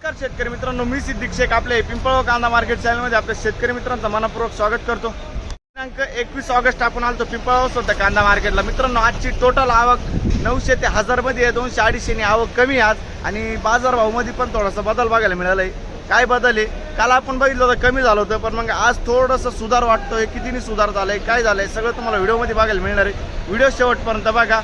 नमस्कार शेतकरी मित्रांनो, मी सिद्दीक शेख आपल्या पिंपळगाव कांदा मार्केट चॅनलमध्ये आपल्या शेतकरी मित्रांचं मनपूर्वक स्वागत करतो। दिनांक 21 ऑगस्ट आपण आलतो पिंपळगाव स्वतः कांदा मार्केटला। मित्रांनो, आजची टोटल आवक 900 ते 1000 मध्ये आहे। 200-250 नी आवक कमी आज आणि बाजारभाव मध्ये पण थोडासा बदल बघायला मिळालाय। काय बदल आहे? काल आपण बघितलं होतं कमी झालं होतं, पण मग आज थोडंसं सुधार वाटतोय। कितीनी सुधार झालाय, काय झालंय, सगळं तुम्हाला व्हिडिओमध्ये बघायला मिळणार आहे। व्हिडिओ शेवटपर्यंत बघा।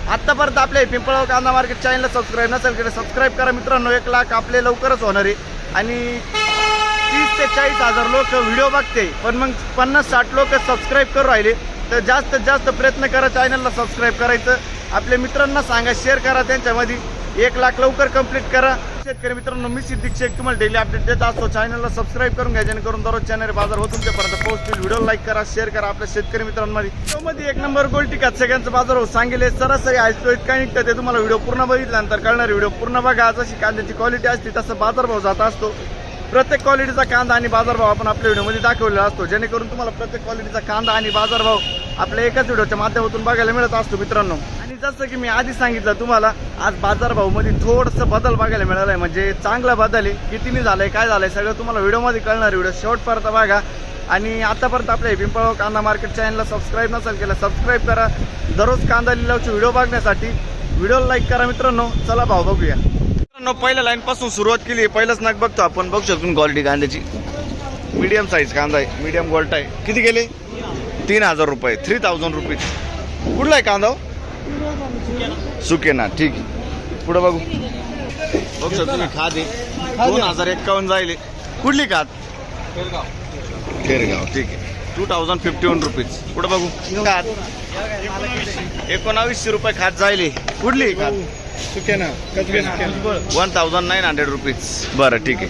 आतापर्यंत आपल्या पिंपळगाव कांदा मार्केट चॅनलला सबस्क्राईब नसेल केलं सबस्क्राईब करा मित्रांनो। 1 लाख आपले लवकरच होणार आहे आणि 30 ते 40 हजार लोक व्हिडिओ बघते, पण मग 50-60 लोक सबस्क्राईब करू राहिले। तर जास्तीत जास्त प्रयत्न करा चॅनलला सबस्क्राईब करायचं। आपल्या मित्रांना सांगा, शेअर करा, त्यांच्यामध्ये 1 लाख लवकर कंप्लीट करा। शेतकरी मित्रांनो, मी सिद्दीक शेख तुम्हाला डेली अपडेट देत असतो। चॅनलला सबस्क्राईब करून घ्या, जेणेकरून दररोज चॅनल बाजार हो तुमच्यापर्यंत पोहोचतील। व्हिडिओ लाईक करा, शेअर करा आपल्या शेतकरी मित्रांमध्ये। 1 नंबर गोल्ड टिकात सगळ्यांचा बाजार हो सांगेल। सरासरी आज तो इतका निघतं ते तुम्हाला व्हिडिओ पूर्ण बघितल्यानंतर कळणार। व्हिडिओ पूर्ण बघा। जशी कांद्याची क्वालिटी असते तसं बाजारभाव जात असतो। प्रत्येक क्वालिटीचा कांदा आणि बाजारभाव आपण आपल्या व्हिडिओमध्ये दाखवलेला असतो, जेणेकरून तुम्हाला प्रत्येक क्वालिटीचा कांदा आणि बाजारभाव आपल्या एकाच व्हिडिओच्या माध्यमातून बघायला मिळत असतो मित्रांनो। आणि जसं की मी आधी सांगितलं तुम्हाला, आज बाजारभावमध्ये थोडंसं बदल बघायला मिळाला आहे, म्हणजे चांगला बदल आहे। कितीनी झालंय, काय झालंय, सगळं तुम्हाला व्हिडिओमध्ये कळणार। व्हिडिओ शेवटपर्यंत बघा आणि आतापर्यंत आपल्या पिंपळगाव कांदा मार्केट चॅनलला सबस्क्राईब नसेल केलं सबस्क्राईब करा। दररोज कांदा लिलावचे व्हिडिओ बघण्यासाठी व्हिडिओ लाईक करा मित्रांनो। चला भाव बघूया मित्रांनो। पहिल्या लाईन पासून सुरुवात केली। पहिलाच नग बघतो आपण, बघू शकतो क्वालिटी कांद्याची। मीडियम साईज कांदा आहे, मीडियम गोल्ट आहे। किती गेले? 3000 रुपये, 3000 रुपीज। कुठला आहे कांदा? सुकेना, ठीक आहे। पुढे बघू शकतो तुम्ही, खाद आहे 2051 जाईल। कुठली खाद? खेरगाव, ठीक आहे। 2051 रुपीज। पुढे बघू, खाद 1900 रुपये खाद जाईल। कुठली खाद? सुकेना 1900 रुपीज। बरं, ठीक आहे।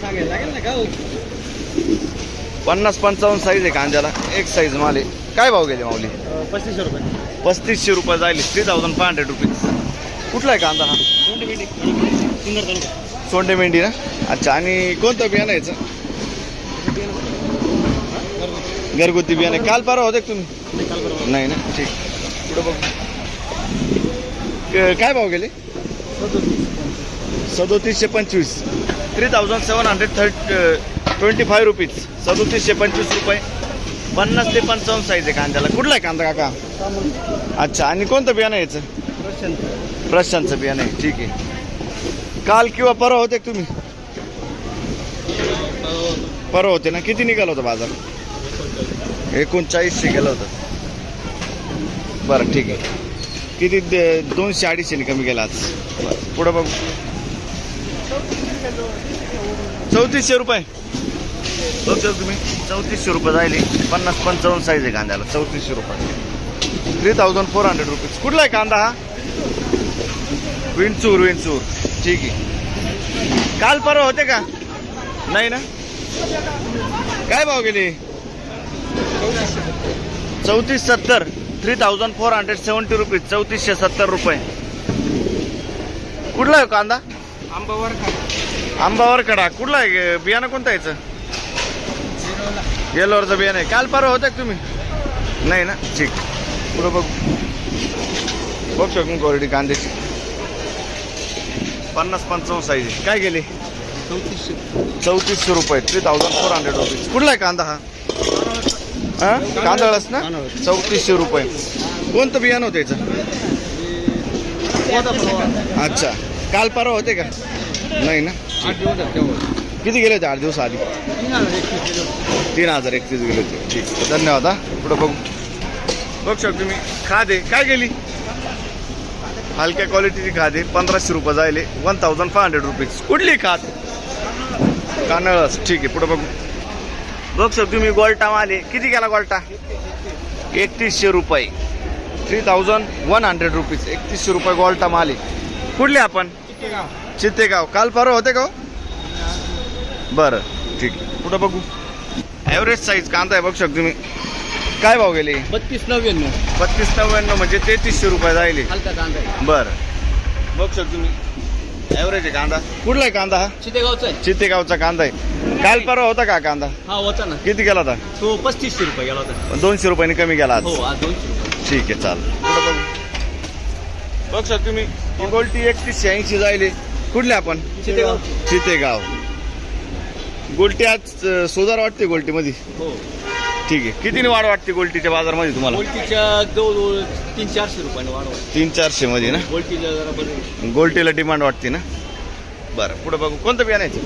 50-55 साईज आहे कांद्याला, एक साईज माल आहे। काय भाव गेले माऊली? 3500 रुपये। 3500 रुपये जाईल, 3500 रुपीज। कुठला आहे कांदा हा? सोंडे मेंढी ना, अच्छा। आणि कोणतं बियाणं याचं? घरगुती बियाणे। काल परवा होते तुम्ही? नाही ना, ठीक। पुढे बघ, काय भाव गेले? 3725, 3725 रुपीज, 3725 रुपये। 50 ते 55 साईज आहे कांद्याला। कुठला आहे कांदा काका? अच्छा। आणि कोणतं बियाणं याचं? प्रशांतचं बियाणं आहे, ठीक आहे। काल किंवा परवा होते तुम्ही? परवा होते ना। किती निघाला होता बाजार? 3900 गेलं होतं। बरं, ठीक आहे। किती? 200-250 कमी गेला आज। पुढं बघू, 3400 रुपये। बघू शकता तुम्ही, 3400 रुपये जाईल। 50-55 साईज आहे कांद्याला, 3400 रुपये, 3400 रुपीज। कुठला आहे कांदा हा? विंचूर, ठीक आहे। काल परवा होते का? नाही ना। काय भाव गेले? 3470, 3470 रुपीज, 3470 रुपये। कुठला आहे कांदा? आंबावर कडा। कुठला आहे बियाणं? कोणतं यायचं? येलोवरचं बियाणं आहे। काल परवा होते का तुम्ही? नाही ना, ठीक। पुढं बघू शकतो क्वालिटी कांद्याची, 50-55 साईज आहे। काय गेले? 3400 रुपये, 3400 रुपीज। कुठला आहे कांदा हा? कांदळच ना, 3400 रुपये। कोणतं बियाणं होतं याचं? अच्छा। काल परवा होते का? नाही ना। किती गेले होते 8 दिवस आधी? 3031 गेले होते, ठीक। धन्यवाद। पुढे बघू शकतो तुम्ही, खाद आहे। काय गेली? हलक्या क्वालिटीची खाद आहे, 1500 रुपये जाईल, 1500 रुपीज। कुठली खाद? कानळस, ठीक आहे। पुढे बघू शकतो तुम्ही, गोल्टा माल आहे। किती गेला गोल्टा? 3100 रुपये, 3100 रुपीज, 3100 रुपये गोल्टा माल आहे। कुठले आपण? चित्तेगाव। काल परवा होते का? बरं, ठीक आहे। पुढे बघू, ॲव्हरेज साईज कांदा आहे, बघू शकतो तुम्ही। काय भाव गेले? 3299, 3299 म्हणजे 3300 रुपये जाईल। हलका कांदा आहे। बरं, बघू शकतो तुम्ही, ॲव्हरेज आहे कांदा। कुठला आहे कांदा हा? चितेगावचा आहे। चित्तेगावचा कांदा आहे। काल परवा होता का कांदा? हा होता ना। किती गेला होता? तो 3500 रुपये गेला होता। 200 रुपयांनी कमी गेला आज। हो, आज 200 रुपये, ठीक आहे, चालेल। पुढे बघू शकतो तुम्ही, गोल्टी 3180 जाईल। कुठले आपण? चितेगाव। चितेगाव। गोल्टी आज सोदार वाटते गोल्टीमध्ये. हो. ठीक आहे. कितीने वाढ वाटते गोल्टीच्या बाजारमध्ये तुम्हाला? गोल्टीच्या जवळजवळ 300-400 रुपयाने वाढवा. 300-400 मध्ये ना. गोल्टीला जरा बरं. गोल्टीला डिमांड वाटते ना. बरं पुढे बघू कोणतं बियाण्याचं?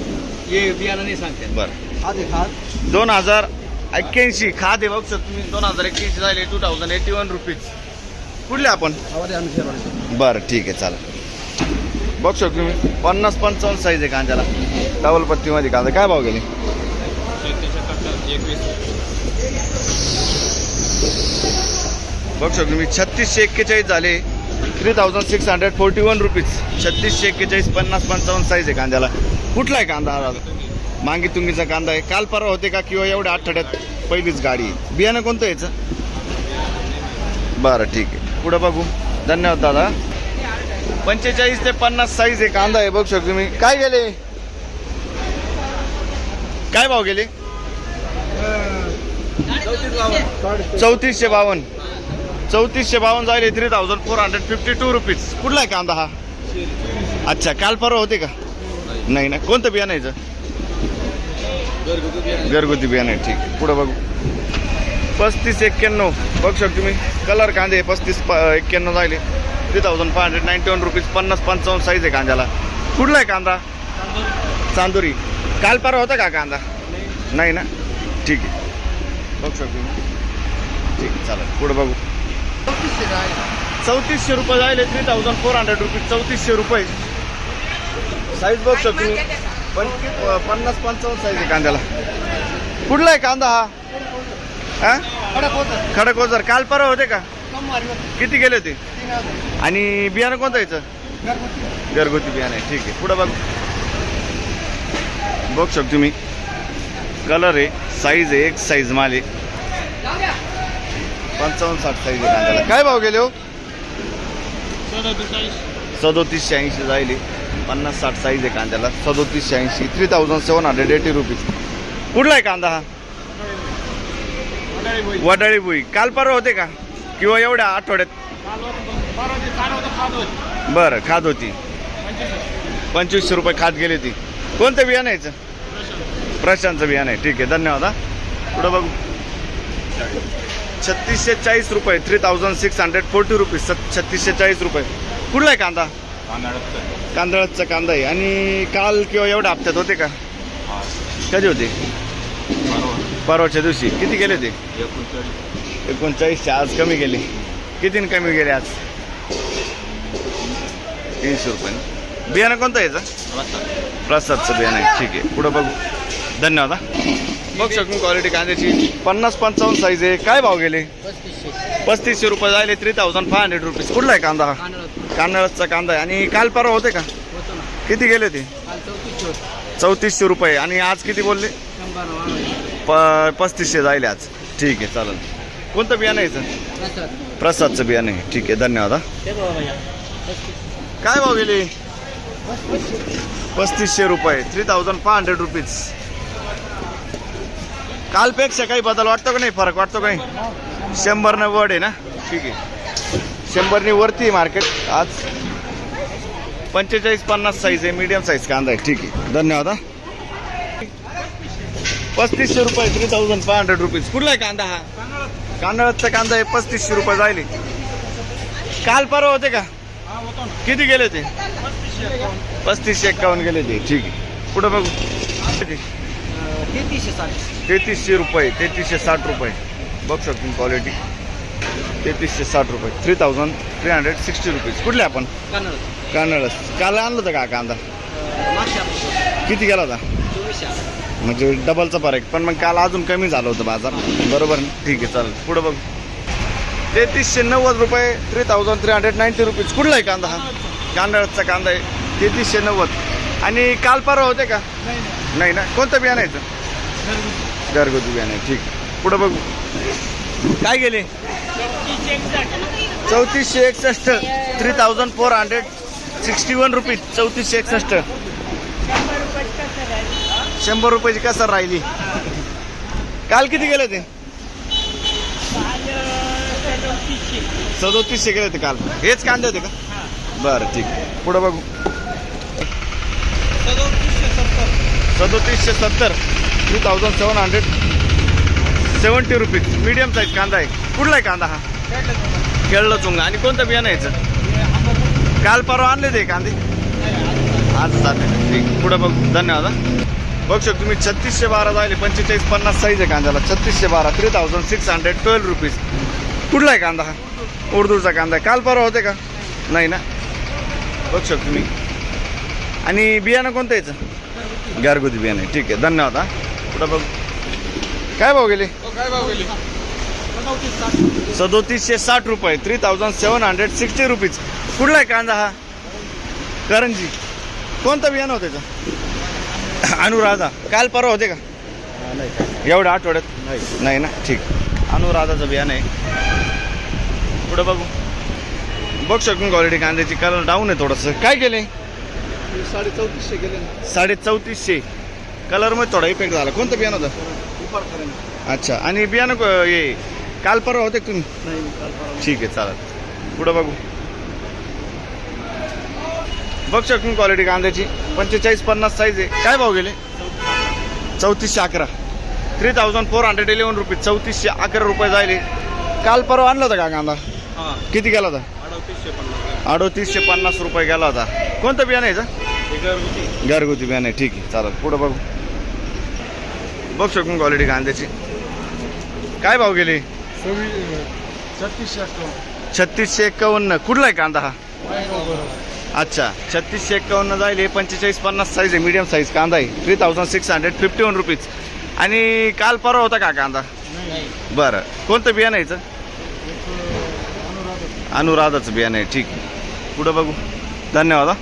हे बियाणं नाही सांगते. बरं हा दे खाद. 2081 खाद आहे बघ सर तुम्ही. 2081 झाले 2081 रुपीज. कुठले आपण? बरं ठीक आहे चालेल. बघ शकतो तुम्ही 50-55 साईज आहे कांद्याला. डबल पत्तीमध्ये कांदा काय भाव गेले? बघ शकतो तुम्ही 3641 झाले 3641 रुपीज. 3641 50-55 साईज आहे कांद्याला. कुठला आहे कांदा हा दादा? मांगी तुंगीचा कांदा आहे. काल परवा होते का किंवा एवढ्या आठवड्यात पहिलीच गाडी आहे? बियाणं कोणतं यायचं? बरं ठीक आहे. पुढं बघू. धन्यवाद दादा. 45 ते 50 साईज आहे कांदा आहे. बघू शकतो तुम्ही. काय गेले? काय भाव गेले? 3452. 3452 जायले 3452 रुपीज. कुठला आहे कांदा हा? अच्छा काल परवा होते का? नाही ना. कोणतं बियाणं यायचं? घरगुती बियाणं आहे. ठीक आहे. पुढं बघू. 3591 बघू शकतो तुम्ही. कलर कांदे 3591 जायले 3591 रुपीज. 50-55 साईज आहे कांद्याला. कुठला आहे कांदा? चांदोरी. काल परवा होता का कांदा? नाही ना. ठीक आहे. बघू शकतो तुम्ही. ठीक आहे चालेल. पुढं बघू. 3400 रुपये जायले 3400 रुपीज. 3400 रुपये साईज बघू शकतो तुम्ही. 50-55 साईज आहे कांद्याला. कुठला आहे कांदा हा? खडक ओझर. काल परवा होते का? किती गेले होते? आणि बियाणं कोणतं यायचं? घरगुती बियाणं आहे. ठीक आहे. पुढं बघ. बघू शकतो तुम्ही. कलर आहे साईज आहे एक साईज माल आहे. 55-60 साईज आहे कांद्याला. काय भाव गेले हो? 3780 जायले. 50-60 साईज आहे कांद्याला. 3780 3780 रुपीज. कुठला आहे कांदा हा? वडाळी भुई. काल परवा होते का किंवा एवढ्या आठवड्यात? बरं खाद होती. 2500 रुपये खाद गेली होती. कोणतं बियाणं यायचं? प्रशांतचं बियाणं आहे. ठीक आहे. धन्यवाद हा. पुढं बघू. 3640 रुपये 3640 रुपीज. 3640 रुपये. कुठला आहे कांदा? कांदळाचा कांदा आहे. आणि काल किंवा एवढ्या हप्त्यात होते का? कधी होते? परवाच्या दिवशी. किती गेले ते? 39. आज कमी गेले. कितीने कमी गेले आज? 300 रुपये. बियाणं कोणतं यायचं? प्रसादचं बियाणं आहे. ठीक आहे. पुढं बघू. धन्यवाद हा. बघ शकून क्वालिटी कांद्याची 50-55 साईज आहे. काय भाव गेले? 3500 रुपये जायले 3500 रुपीज. कुठला आहे कांदा हा? कांदळाचा कांदा आहे. आणि काल परवा होते का? किती गेले ते? 3400 रुपये. आणि आज किती बोलले? 3500 जायले आज. ठीक आहे चालेल. कोणतं बियाणं यायचं? प्रसादचं बियाणं आहे. ठीक आहे. धन्यवाद हा. काय भाव गेले? 3500 रुपये 3500 रुपीज. कालपेक्षा काही बदल वाटतो का नाही? फरक वाटतो का नाही? 100 वर आहे ना. ठीक आहे. 100 वरती मार्केट आज. 45-50 साईज आहे. मीडियम साईज कांदा आहे. ठीक आहे. धन्यवाद हा. 3500 रुपये 3500 रुपीज. कुठला आहे कांदा हा? कांदळाचा कांदा आहे. 3500 रुपये जायले. काल परवा होते का? किती गेले ते? 3551 गेले ते. ठीक आहे. पुढे बघू. 3300 रुपये 3360 रुपये. बघू शकतो क्वालिटी. 3360 रुपये 3360 रुपीज. कुठले आपण? कांदळस. काल आणलं होतं का कांदा? किती गेला होता? म्हणजे डबलचा फरक. पण मग काल अजून कमी झालं होतं बाजार. बरोबर ना. ठीक आहे चालेल. पुढं बघ. 3390 रुपये 3390 रुपीज. कुठला आहे कांदा हा? कांदळाचा कांदा आहे. 3390. आणि काल परवा होते का? नाही ना. कोणतं बियाणं आहे? घरगुती बियाणं आहे. ठीक आहे. पुढं बघू. काय गेले? 3461 3461 रुपीज. 3461. 100 रुपयाची कसर राहिली. काल किती गेले ते? 3700 गेले होते काल. हेच कांदे होते का? बरं ठीक आहे. पुढं बघू. 3770 3770 रुपीज. मीडियम साईज कांदा आहे. कुठला आहे कांदा हा? केळलं चुंगा. आणि कोणतं बियाणं यायचं? काल परवा आणले ते कांदे आज चालेल. ठीक, पुढं बघू. धन्यवाद हा. बघू शकतो तुम्ही 3612 जायले 4550 साईज आहे कांद्याला. 3612 3612 रुपीज. कुठला आहे कांदा हा? उर्दूचा कांदा आहे. काल परवा होते का? नाही ना. बघू शकतो तुम्ही. आणि बियाणं कोणतं यायचं? घरगुती बियाणं आहे. ठीक आहे, धन्यवाद हा. पुढं बघू. काय भाव गेले? 3760 रुपये. 3760 रुपीज. कुठला आहे कांदा हा? करंजी. कोणतं बियाणं होतं त्याचं? अनुराधा. काल परवा होते का? एवढ्या आठवड्यात नाही ना. ठीक, अनुराधाचं बियाणं आहे. पुढं बघू. बघ शकून क्वालिटी कांद्याची. कलर डाऊन आहे थोडंसं. काय केले? 3450 गेले. 3450. कलरमध्ये थोडा इफेक्ट झाला. कोणतं बियाणं होतं? अच्छा. आणि बियाणं हे काल परवा होते का तुम्ही? ठीक आहे, चालेल. पुढं बघू. बघ शकून क्वालिटी कांद्याची. 4550 साईज आहे. काय भाव गेले? 3411. 3411 रुपीज. 3411 रुपये जायले. काल परवा आणला होता का कांदा? हां, किती गेला होता? 3850 रुपये गेला होता. कोणतं बियाणं यायचं? घरगुती बियाणं आहे. ठीक आहे, चालेल. पुढं बघू. बघ शकून क्वालिटी कांद्याची. काय भाव गेले? 3651. कुठला आहे कांदा हा? अच्छा, 3651 जाईल. 4550 साईज आहे. मीडियम साईज कांदा आहे. 3651 रुपीज. आणि काल परवा होता का कांदा? बरं. कोणतं बियाणं यायचं? अनुराधाचं बियाणं आहे. ठीक आहे, पुढं बघू. धन्यवाद हा.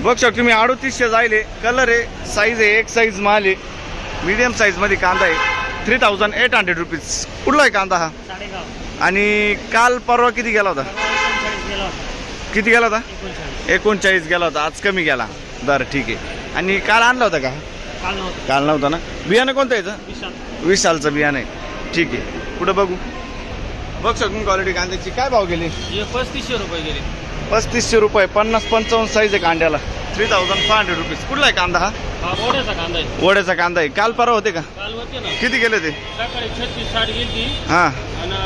बघ शकतो तुम्ही. 3800 जायले. कलर आहे, साईज आहे, एक साईज माल आहे. मीडियम साईजमध्ये कांदा आहे. 3800 रुपीज. कुठला आहे कांदा हा? आणि काल परवा किती गेला होता? किती गेला होता? 39 गेला होता. आज कमी गेला. बरं, ठीक आहे. आणि काल आणला होता का? काल नव्हता ना. बियाणं कोणतं यायचं? विशालचं बियाणं आहे. ठीक आहे, पुढं बघू. बघ शकून क्वालिटी कांद्याची. काय भाव गेली? 3500 रुपये गेले. 3500 रुपये. 50-55 साईज आहे कांद्याला. 3500 रुपीज. कुठला आहे कांदा हा? ओढ्याचा कांदा आहे. वड्याचा कांदा आहे. काल परवा होते का? काल होते ना. किती गेले ते? सकाळी 36-60 गेली. हां, आणि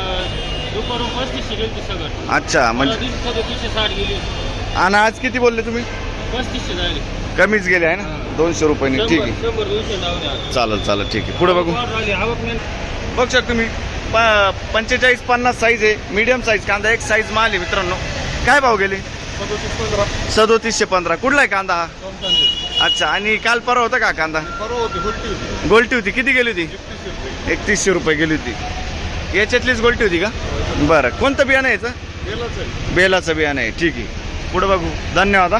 दुपारून 3500 गेली सगळं. अच्छा. म्हणजे 360 गेली. आणि आज किती बोलले तुम्ही? 3500 झाले. कमीच गेले आहे ना. 200 रुपयांनी. ठीक आहे, 100-200 लावले. चालेल चालेल. ठीक आहे, पुढे बघू. आवक नाही. बघ शकता तुम्ही. 45-50 साईज आहे. मीडियम साईज कांदा. एक साईज माल आहे मित्रांनो. काय भाव गेले? 3715. कुठला आहे कांदा हा? अच्छा. आणि काल परवा होता का कांदा? गोल्टी होती. किती गेली होती? 3100 रुपये गेली होती. याच्यातलीच गोल्टी होती का? बरं. कोणतं बियाणं यायचं? बेलाचं बियाणं आहे. ठीक आहे, पुढे बघू. धन्यवाद हा.